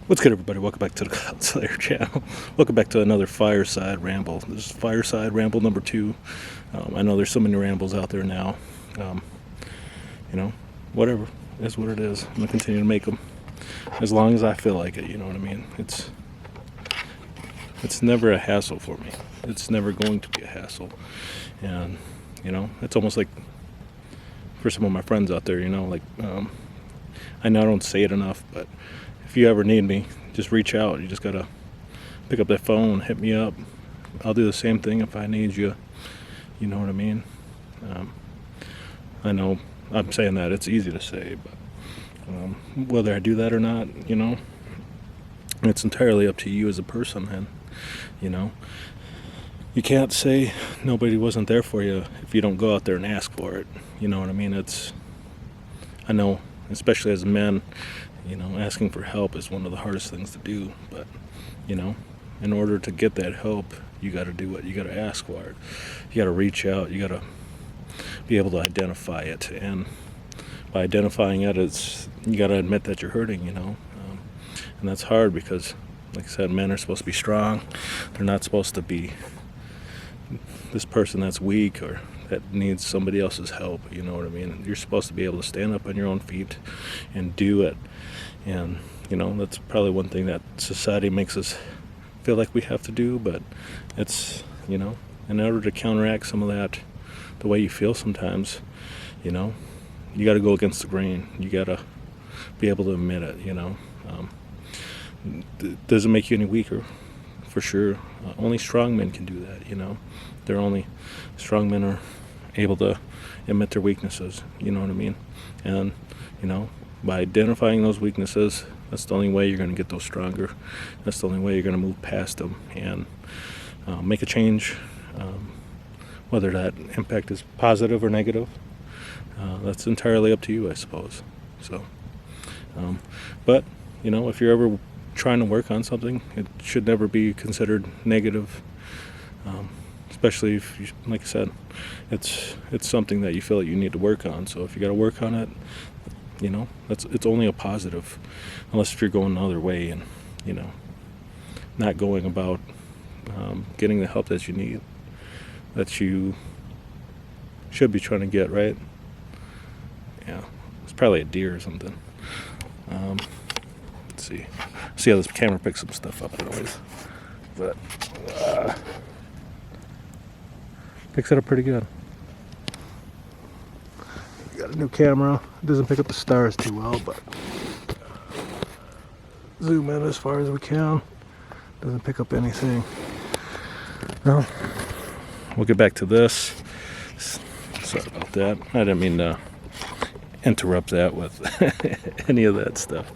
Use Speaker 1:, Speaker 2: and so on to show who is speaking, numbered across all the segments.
Speaker 1: What's good, everybody? Welcome back to the Cloud Slayer channel. Welcome back to another Fireside Ramble. This is Fireside Ramble number 2. I know there's so many rambles out there now. Um, Whatever. Is what it is. I'm going to continue to make them as long as I feel like it, you know what I mean? It's never a hassle for me. It's never going to be a hassle. And, it's almost like for some of my friends out there, I know I don't say it enough, but if you ever need me, just reach out. You just gotta pick up that phone, hit me up. I'll do the same thing if I need you. You know what I mean? I know I'm saying that it's easy to say, but whether I do that or not, it's entirely up to you as a person. And you can't say nobody wasn't there for you if you don't go out there and ask for it. You know what I mean? I know, especially as men, asking for help is one of the hardest things to do. But, in order to get that help, you got to do it. You got to ask for it. You got to reach out. You got to be able to identify it. And by identifying it, you got to admit that you're hurting, and that's hard because, like I said, men are supposed to be strong. They're not supposed to be this person that's weak or that needs somebody else's help. You know what I mean? You're supposed to be able to stand up on your own feet and do it. And that's probably one thing that society makes us feel like we have to do, but it's in order to counteract some of that, the way you feel sometimes, you got to go against the grain. You got to be able to admit it. Doesn't make you any weaker, for sure. Only strong men can do that. They're only strong men are able to admit their weaknesses. You know what I mean? And by identifying those weaknesses, that's the only way you're going to get those stronger. That's the only way you're going to move past them and make a change. Whether that impact is positive or negative, that's entirely up to you, I suppose. So, but if you're ever trying to work on something, it should never be considered negative. Especially if you, like I said, it's something that you feel that you need to work on. So if you got to work on it, it's only a positive, unless if you're going the other way and not going about getting the help that you need, that you should be trying to get, right? Yeah, it's probably a deer or something. Let's see how this camera picks some stuff up anyways, but picks it up pretty good. Got a new camera. It doesn't pick up the stars too well, but zoom in as far as we can. Doesn't pick up anything. Well, we'll get back to this. Sorry about that. I didn't mean to interrupt that with any of that stuff.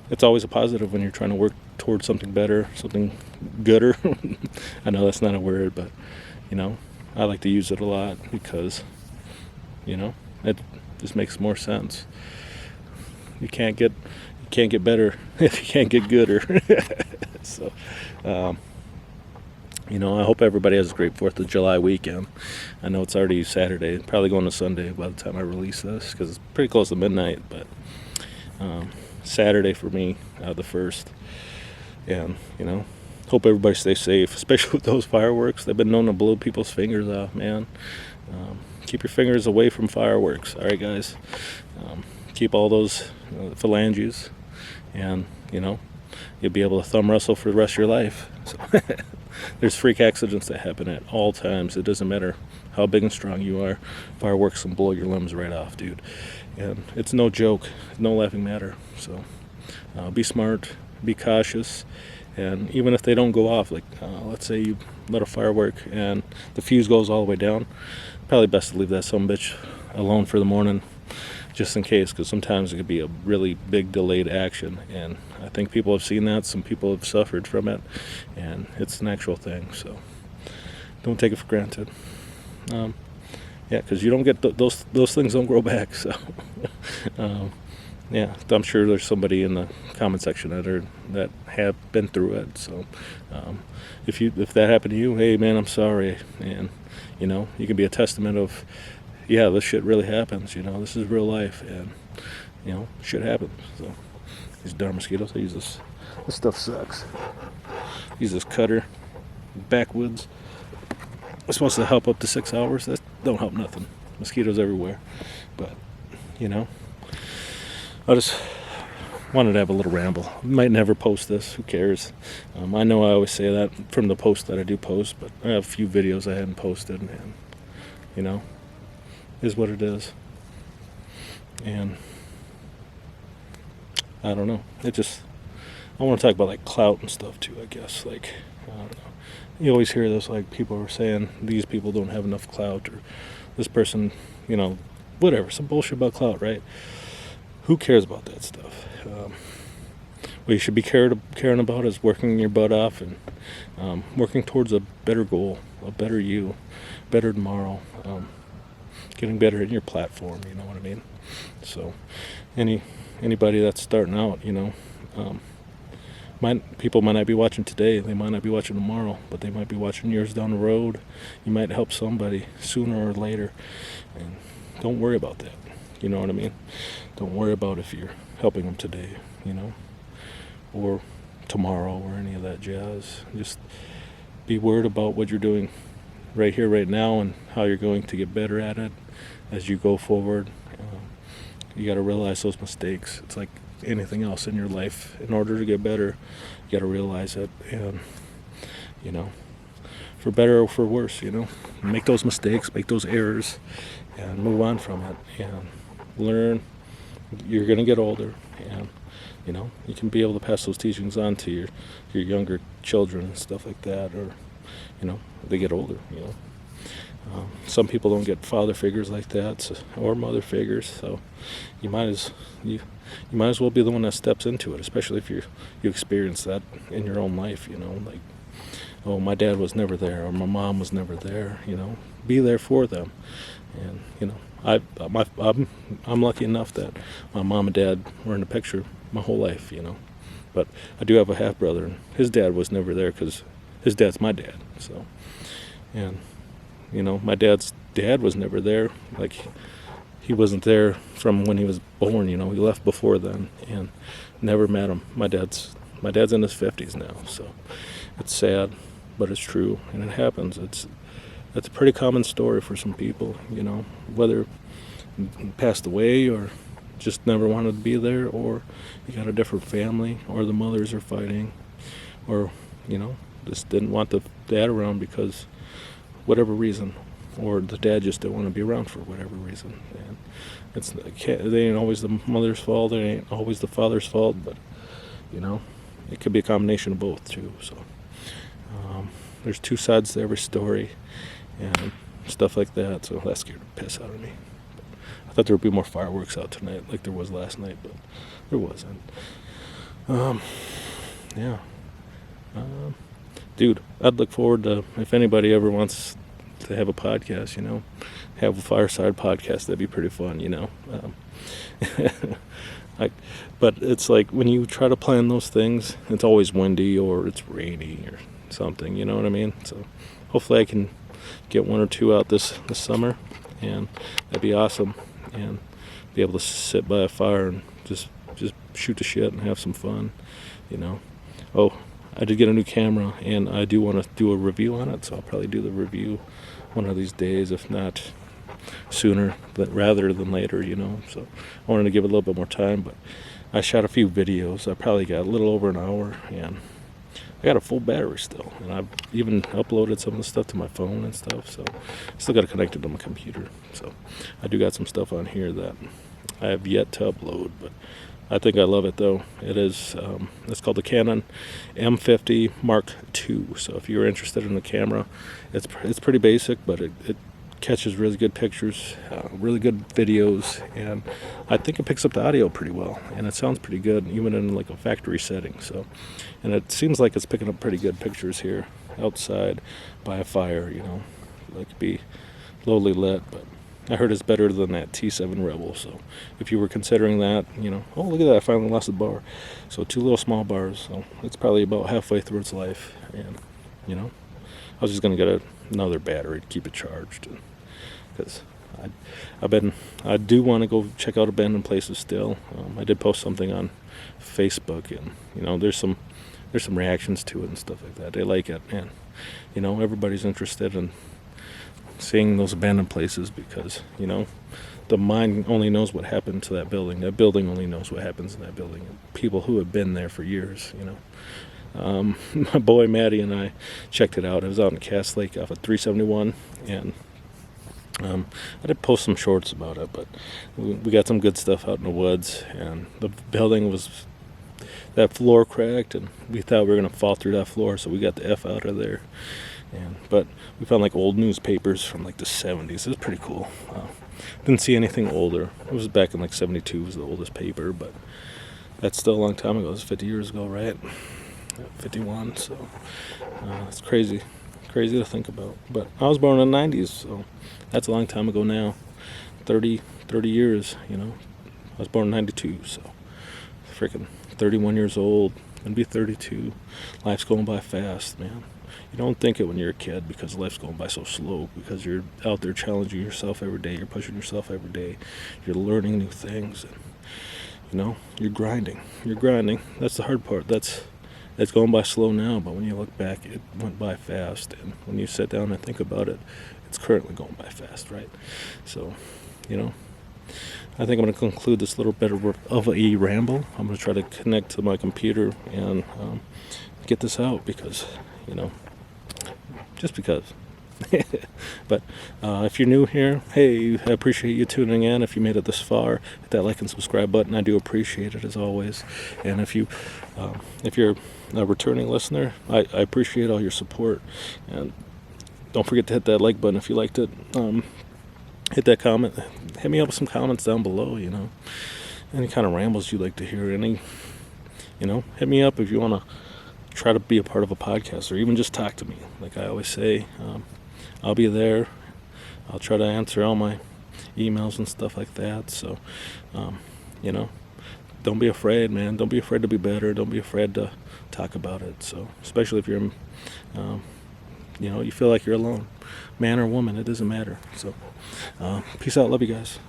Speaker 1: It's always a positive when you're trying to work towards something better, something gooder. I know that's not a word, but I like to use it a lot because it just makes more sense. You can't get better if you can't get gooder. So I hope everybody has a great 4th of July weekend. I know it's already Saturday, probably going to Sunday by the time I release this because it's pretty close to midnight, but Saturday for me, the 1st. And hope everybody stays safe, especially with those fireworks. They've been known to blow people's fingers off, man. Keep your fingers away from fireworks, all right, guys? Keep all those phalanges, and you'll be able to thumb wrestle for the rest of your life. So there's freak accidents that happen at all times. It doesn't matter how big and strong you are. Fireworks can blow your limbs right off, dude. And it's no joke, no laughing matter. So be smart, be cautious. And even if they don't go off, like let's say you let a firework and the fuse goes all the way down, probably best to leave that sumbitch alone for the morning, just in case, because sometimes it could be a really big delayed action. And I think people have seen that. Some people have suffered from it, and it's an actual thing. So don't take it for granted. Because you don't get those things don't grow back. So yeah, I'm sure there's somebody in the comment section that have been through it. So if that happened to you, hey man, I'm sorry. And you can be a testament of yeah, this shit really happens. This is real life, and shit happens. So these darn mosquitoes. I use this. This stuff sucks. Use this cutter, backwoods. It's supposed to help up to 6 hours. That don't help nothing. Mosquitoes everywhere. But I just wanted to have a little ramble. Might never post this. Who cares? I know I always say that from the post that I do post, but I have a few videos I hadn't posted, and is what it is. And I don't know. I want to talk about like clout and stuff too, I guess. Like, I don't know. You always hear this, like people are saying these people don't have enough clout, or this person, whatever, some bullshit about clout, right? Who cares about that stuff? What you should be caring about is working your butt off and working towards a better goal, a better you, better tomorrow, getting better in your platform, you know what I mean? So anybody that's starting out, people might not be watching today, they might not be watching tomorrow, but they might be watching years down the road. You might help somebody sooner or later, and don't worry about that. You know what I mean? Don't worry about if you're helping them today, or tomorrow, or any of that jazz. Just be worried about what you're doing right here, right now, and how you're going to get better at it as you go forward. You got to realize those mistakes. It's like anything else in your life. In order to get better, you got to realize it, and for better or for worse, make those mistakes, make those errors, and move on from it, and learn. You're gonna get older, and you can be able to pass those teachings on to your younger children and stuff like that, or they get older. Some people don't get father figures like that, or mother figures, so you might as well be the one that steps into it, especially if you experience that in your own life. Like, oh, my dad was never there, or my mom was never there. Be there for them, and I'm lucky enough that my mom and dad were in the picture my whole life. But I do have a half brother, and his dad was never there because his dad's my dad. So, and my dad's dad was never there. Like, he wasn't there from when he was born. He left before then, and never met him. My dad's in his 50s now, so it's sad, but it's true, and it happens. It's a pretty common story for some people, whether passed away or just never wanted to be there, or you got a different family, or the mothers are fighting, or just didn't want the dad around because whatever reason, or the dad just didn't want to be around for whatever reason. And they ain't always the mother's fault, they ain't always the father's fault, but it could be a combination of both too. So there's two sides to every story and stuff like that. So that scared the piss out of me. I thought there would be more fireworks out tonight like there was last night, but there wasn't. Dude, I'd look forward to, if anybody ever wants to have a podcast, have a Fireside podcast. That'd be pretty fun, But it's like when you try to plan those things, it's always windy or it's rainy or something, you know what I mean? So hopefully I can get one or two out this summer, and that'd be awesome, and be able to sit by a fire and just shoot the shit and have some fun, Oh, I did get a new camera, and I do want to do a review on it, so I'll probably do the review one of these days, if not sooner rather than later, So I wanted to give it a little bit more time, but I shot a few videos. I probably got a little over an hour, and I got a full battery still, and I've even uploaded some of the stuff to my phone and stuff, so I still got it connected to my computer. So I do got some stuff on here that I have yet to upload, but I think I love it though. It is, it's called the Canon M50 Mark II. So if you're interested in the camera, it's pretty basic, but it catches really good pictures, really good videos, and I think it picks up the audio pretty well, and it sounds pretty good, even in like a factory setting. So, and it seems like it's picking up pretty good pictures here outside by a fire, like be lowly lit, but I heard it's better than that T7 Rebel. So if you were considering that, oh, look at that, I finally lost a bar. So 2 little small bars, so it's probably about halfway through its life, and I was just gonna get another battery to keep it charged, because I do want to go check out abandoned places still. I did post something on Facebook, and there's some reactions to it and stuff like that. They like it, and everybody's interested in seeing those abandoned places because the mind only knows what happened to that building. That building only knows what happens in that building. People who have been there for years, My boy Maddie and I checked it out. It was out in Cass Lake off of 371, and I did post some shorts about it, but we got some good stuff out in the woods, and the building was, that floor cracked, and we thought we were going to fall through that floor, so we got the F out of there. But we found like old newspapers from like the 70s. It was pretty cool. Didn't see anything older. It was back in like 72 was the oldest paper, but that's still a long time ago. It was 50 years ago, right? 51, so it's crazy to think about. But I was born in the 90s, so that's a long time ago now. 30 years, I was born in 92, so freaking 31 years old, gonna be 32. Life's going by fast, man. You don't think it when you're a kid because life's going by so slow, because you're out there challenging yourself every day, you're pushing yourself every day, you're learning new things, and you're grinding. That's the hard part. That's going by slow now, but when you look back, it went by fast, and when you sit down and think about it, it's currently going by fast, right? So, I think I'm going to conclude this little bit of a ramble. I'm going to try to connect to my computer and get this out because, just because. But if you're new here, hey, I appreciate you tuning in. If you made it this far, hit that like and subscribe button. I do appreciate it as always. And if you're a returning listener, I appreciate all your support. And don't forget to hit that like button if you liked it. Hit that comment. Hit me up with some comments down below. Any kind of rambles you'd like to hear. Hit me up if you want to try to be a part of a podcast or even just talk to me. Like I always say, I'll be there. I'll try to answer all my emails and stuff like that. So, don't be afraid, man. Don't be afraid to be better. Don't be afraid to talk about it. So, especially if you're, you feel like you're alone, man or woman, it doesn't matter. So, peace out. Love you guys.